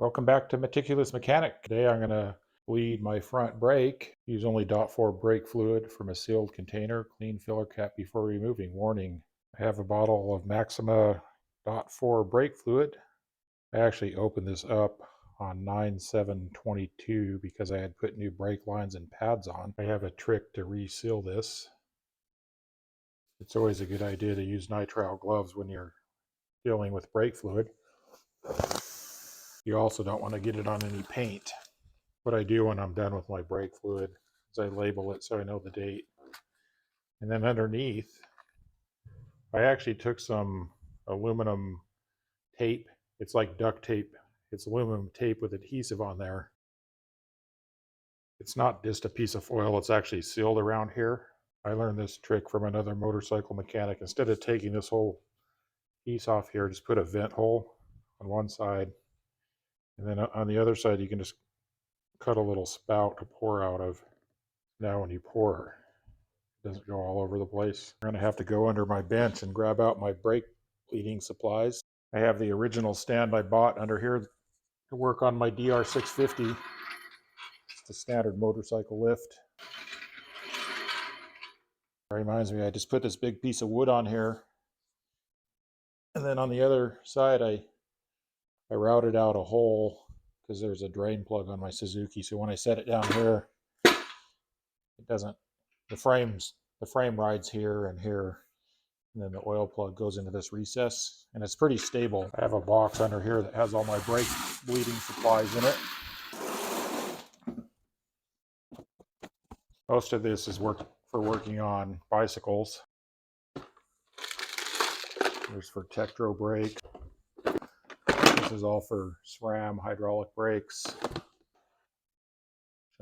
Welcome back to Meticulous Mechanic. Today I'm going to bleed my front brake. Use only .4 brake fluid from a sealed container. Clean filler cap before removing. Warning, I have a bottle of Maxima .4 brake fluid. I actually opened this up on 9/7/22 because I had put new brake lines and pads on. I have a trick to reseal this. It's always a good idea to use nitrile gloves when you're dealing with brake fluid. You also don't want to get it on any paint. What I do when I'm done with my brake fluid is I label it so I know the date. And then underneath, I actually took some aluminum tape. It's like duct tape. It's aluminum tape with adhesive on there. It's not just a piece of foil, it's actually sealed around here. I learned this trick from another motorcycle mechanic. Instead of taking this whole piece off here, just put a vent hole on one side. And then on the other side, you can just cut a little spout to pour out of. Now when you pour, it doesn't go all over the place. I'm going to have to go under my bench and grab out my brake bleeding supplies. I have the original stand I bought under here to work on my DR650. It's the standard motorcycle lift. It reminds me, I just put this big piece of wood on here. And then on the other side, I routed out a hole because there's a drain plug on my Suzuki. So when I set it down here, it doesn't, the frame rides here and here, and then the oil plug goes into this recess, and it's pretty stable. I have a box under here that has all my brake bleeding supplies in it. Most of this is for working on bicycles. There's for Tektro brakes. This is all for SRAM hydraulic brakes.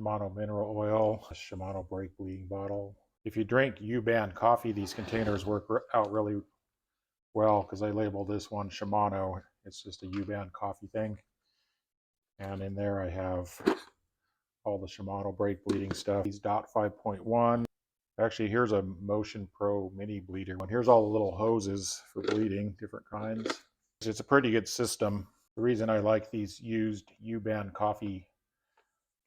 Shimano mineral oil, a Shimano brake bleeding bottle. If you drink U-Band coffee, these containers work out really well because I labeled this one Shimano. It's just a U-Band coffee thing. And in there I have all the Shimano brake bleeding stuff. These .5.1. Actually, here's a Motion Pro mini bleeder. And here's all the little hoses for bleeding, different kinds. It's a pretty good system. The reason I like these used U-Band coffee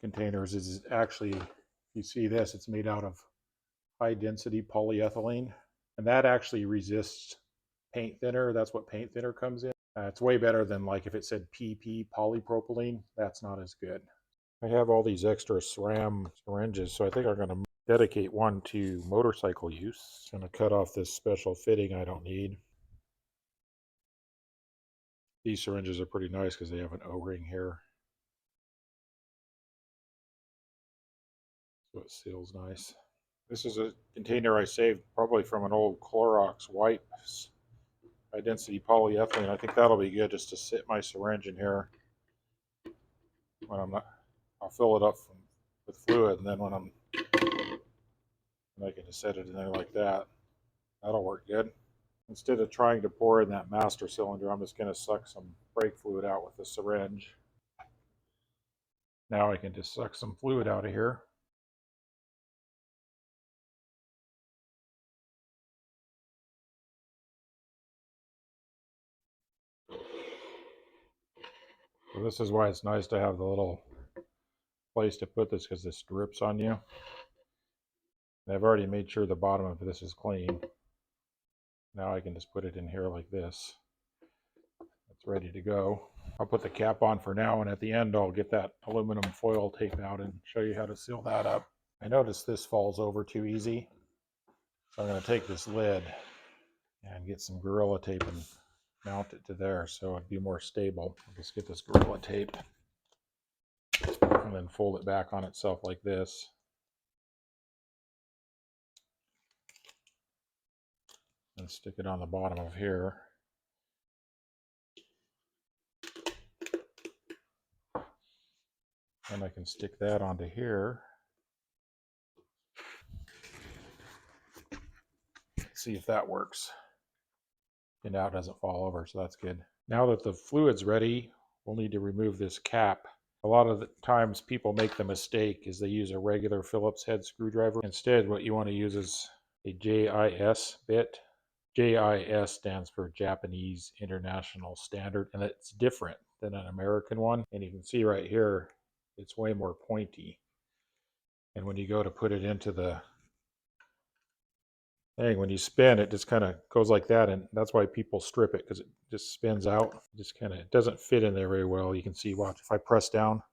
containers is actually, if you see this, it's made out of high density polyethylene, and that actually resists paint thinner. That's what paint thinner comes in. It's way better than like if it said PP, polypropylene. That's not as good. I have all these extra SRAM syringes, so I think I'm going to dedicate one to motorcycle use. I'm going to cut off this special fitting I don't need. These syringes are pretty nice because they have an O-ring here, so it seals nice. This is a container I saved probably from an old Clorox wipes, high density polyethylene. I think that'll be good just to sit my syringe in here when I'm not. I'll fill it up with fluid, and then when I can just set it in there like that. That'll work good. Instead of trying to pour in that master cylinder, I'm just going to suck some brake fluid out with the syringe. Now I can just suck some fluid out of here. So this is why it's nice to have the little place to put this, because this drips on you. And I've already made sure the bottom of this is clean. Now I can just put it in here like this. It's ready to go. I'll put the cap on for now, and at the end I'll get that aluminum foil tape out and show you how to seal that up. I noticed this falls over too easy, so I'm going to take this lid and get some Gorilla Tape and mount it to there so it'd be more stable. I'll just get this Gorilla Tape and then fold it back on itself like this. And stick it on the bottom of here. And I can stick that onto here. See if that works. And now it doesn't fall over, so that's good. Now that the fluid's ready, we'll need to remove this cap. A lot of the times people make the mistake is they use a regular Phillips head screwdriver. Instead, what you want to use is a JIS bit. JIS stands for Japanese International Standard, and it's different than an American one. And you can see right here, it's way more pointy. And when you go to put it into the thing, when you spin, it just kind of goes like that, and that's why people strip it, because it just spins out. It just kind of, it doesn't fit in there very well. You can see, watch, if I press down,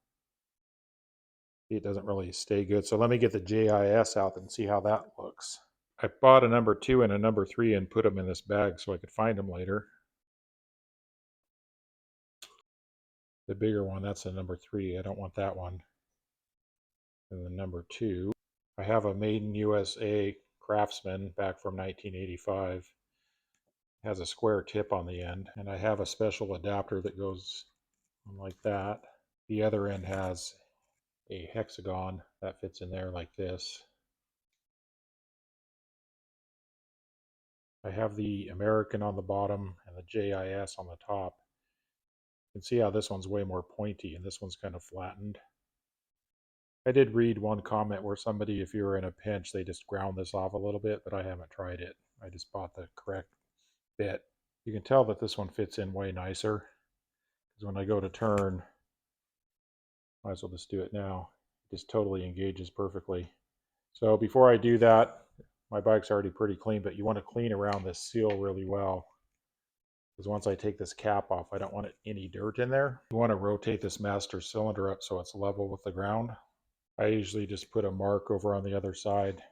it doesn't really stay good. So let me get the JIS out and see how that looks. I bought a number 2 and a number 3 and put them in this bag so I could find them later. The bigger one, that's a number 3. I don't want that one. And the number 2, I have a Made in USA Craftsman back from 1985. It has a square tip on the end, and I have a special adapter that goes like that. The other end has a hexagon that fits in there like this. I have the American on the bottom and the JIS on the top. You can see how this one's way more pointy and this one's kind of flattened. I did read one comment where somebody, if you were in a pinch, they just ground this off a little bit, but I haven't tried it. I just bought the correct bit. You can tell that this one fits in way nicer, because when I go to turn, might as well just do it now. It just totally engages perfectly. So before I do that, my bike's already pretty clean, but you want to clean around this seal really well, because once I take this cap off, I don't want any dirt in there. You want to rotate this master cylinder up so it's level with the ground. I usually just put a mark over on the other side,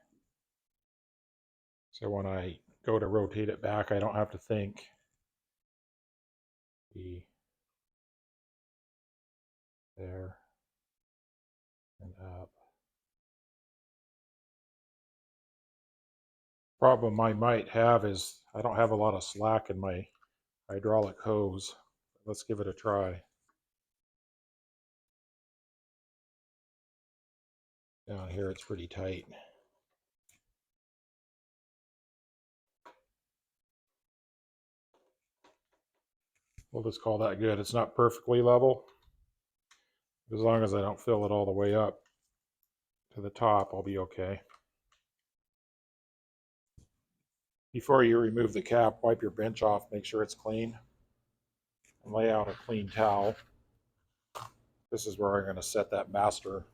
so when I go to rotate it back, I don't have to think. There and up. Problem I might have is I don't have a lot of slack in my hydraulic hose. Let's give it a try. Down here it's pretty tight. We'll just call that good. It's not perfectly level. As long as I don't fill it all the way up to the top, I'll be okay. Before you remove the cap, wipe your bench off, make sure it's clean, and lay out a clean towel. This is where I'm going to set that master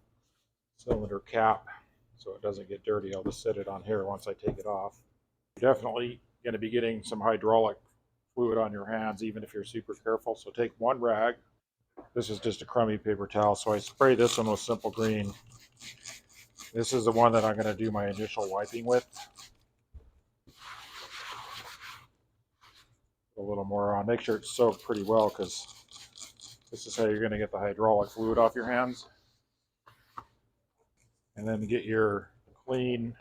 cylinder cap so it doesn't get dirty. I'll just set it on here once I take it off. You're definitely going to be getting some hydraulic fluid on your hands, even if you're super careful. So take one rag. This is just a crummy paper towel, so I spray this one with Simple Green. This is the one that I'm going to do my initial wiping with. A little more on. Make sure it's soaked pretty well, because this is how you're going to get the hydraulic fluid off your hands. And then get your clean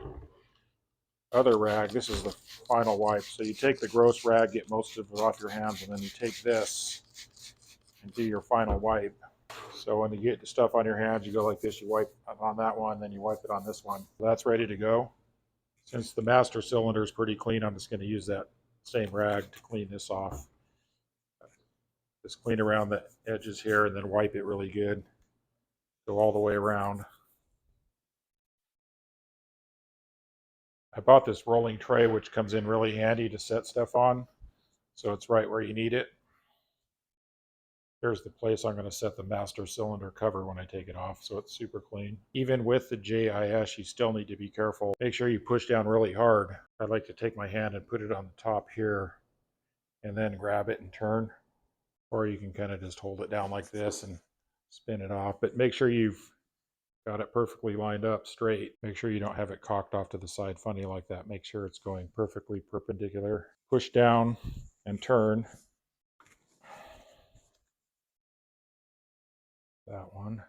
other rag. This is the final wipe. So you take the gross rag, get most of it off your hands, and then you take this and do your final wipe. So when you get the stuff on your hands, you go like this, you wipe on that one, then you wipe it on this one. That's ready to go. Since the master cylinder is pretty clean, I'm just going to use that same rag to clean this off. Just clean around the edges here and then wipe it really good. Go all the way around. I bought this rolling tray, which comes in really handy to set stuff on, so it's right where you need it. Here's the place I'm going to set the master cylinder cover when I take it off, so it's super clean. Even with the JIS, you still need to be careful. Make sure you push down really hard. I like to take my hand and put it on the top here and then grab it and turn. Or you can kind of just hold it down like this and spin it off. But make sure you've got it perfectly lined up straight. Make sure you don't have it cocked off to the side funny like that. Make sure it's going perfectly perpendicular. Push down and turn. That one.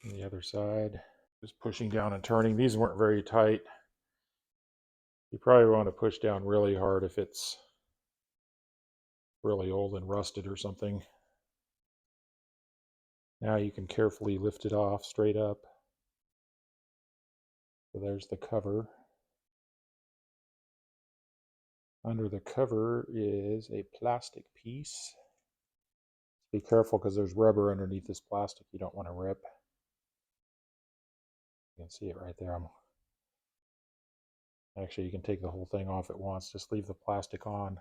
And the other side. Just pushing down and turning. These weren't very tight. You probably want to push down really hard if it's really old and rusted or something. Now you can carefully lift it off straight up. So there's the cover. Under the cover is a plastic piece. Be careful because there's rubber underneath this plastic you don't want to rip. You can see it right there. Actually, you can take the whole thing off at once. Just leave the plastic on.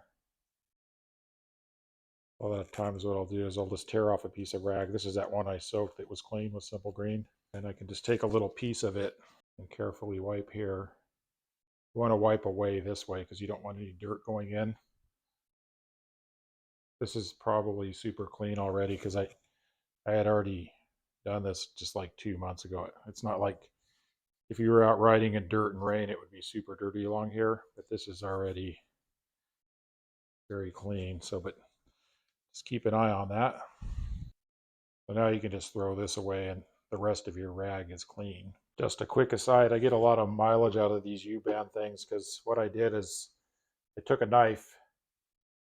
A lot of times what I'll do is I'll just tear off a piece of rag. This is that one I soaked that was clean with Simple Green. And I can just take a little piece of it and carefully wipe here. You want to wipe away this way because you don't want any dirt going in. This is probably super clean already because I had already done this just like 2 months ago. It's not like if you were out riding in dirt and rain, it would be super dirty along here, but this is already very clean. So, but just keep an eye on that. So now you can just throw this away and the rest of your rag is clean. Just a quick aside, I get a lot of mileage out of these U-band things because what I did is I took a knife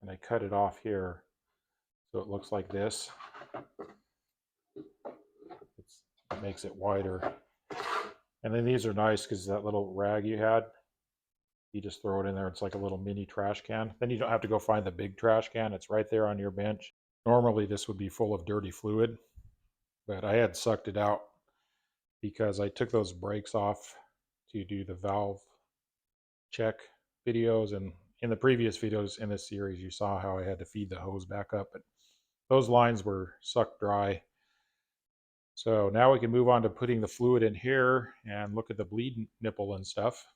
and I cut it off here so it looks like this. It makes it wider. And then these are nice because that little rag you had, you just throw it in there. It's like a little mini trash can. Then you don't have to go find the big trash can. It's right there on your bench. Normally this would be full of dirty fluid, but I had sucked it out because I took those brakes off to do the valve check videos. And in the previous videos in this series, you saw how I had to feed the hose back up, but those lines were sucked dry. So now we can move on to putting the fluid in here and look at the bleed nipple and stuff.